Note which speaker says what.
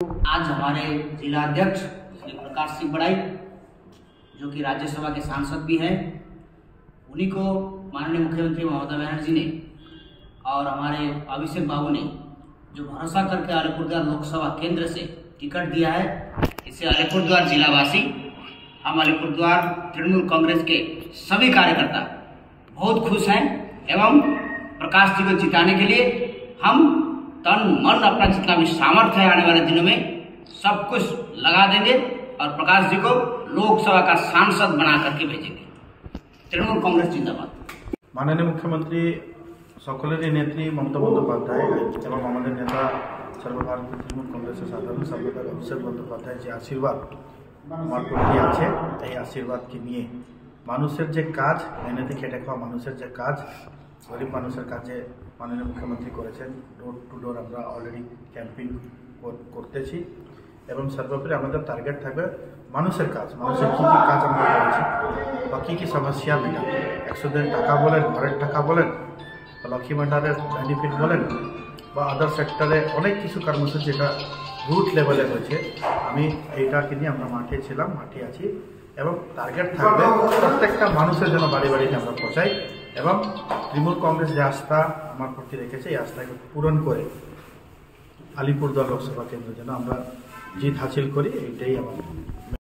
Speaker 1: आज हमारे जिला अध्यक्ष श्री प्रकाश सिंह बड़ाई जो कि राज्यसभा के सांसद भी हैं, उन्हीं को माननीय मुख्यमंत्री ममता बनर्जी ने और हमारे अभिषेक बाबू ने जो भरोसा करके अलीपुरद्वार लोकसभा केंद्र से टिकट दिया है, इससे अलीपुरद्वार जिलावासी, हम अलीपुरद्वार तृणमूल कांग्रेस के सभी कार्यकर्ता बहुत खुश हैं एवं प्रकाश जी को जिताने के लिए हम तन मन अपना जितना भी सामर्थ्य है आने वाले दिनों में सब कुछ लगा देंगे और प्रकाश जी को लोकसभा का सांसद बना करके भेजेंगे। तृणमूल कांग्रेस जिंदाबाद।
Speaker 2: माननीय मुख्यमंत्री सकलेर नेत्री ममता बंदोपाध्याय एवं हमारे नेता सर्वभारतीय तृणमूल कांग्रेस साधारण सम्पादक अभिषेक बंदोपाध्याय जो आशीर्वाद हमारे प्रति आछे, आशीर्वाद के लिए मानुषेर जे काज मेहनती खेटे खावा मानुषेर जे काज गरीब मानुषेर काजे माननीय मुख्यमंत्री करेছেন डोर टू डोर আমরা অলরেডি ক্যাম্পেইন করতেছি এবং সর্বোপরি আমাদের টার্গেট থাকবে মানুষের কাজ, মানুষের কী কী কাজ আমরা করেছি বা কী কী সমস্যা মেটাবো। 100 দিন টাকা বলেন, ঘরের টাকা বলেন, লক্ষ্মী ভান্ডারের বেনিফিট বলেন বা আদার সেক্টরে অনেক কিছু কর্মসূচি যেটা রুট লেভেলে হয়েছে, আমি এইটাকে নিয়ে আমরা মাঠে ছিলাম, মাঠে আছি এবং টার্গেট থাকবে প্রত্যেকটা মানুষের জন্য বাড়ি বাড়িতে আমরা পৌঁছাই এবং তৃণমূল কংগ্রেস যে আস্থা আমার প্রতি রেখেছে এই আস্থাকে পূরণ করে আলিপুরদুয়ার লোকসভা কেন্দ্রের জন্য আমরা জিত হাসিল করি, এইটাই আমার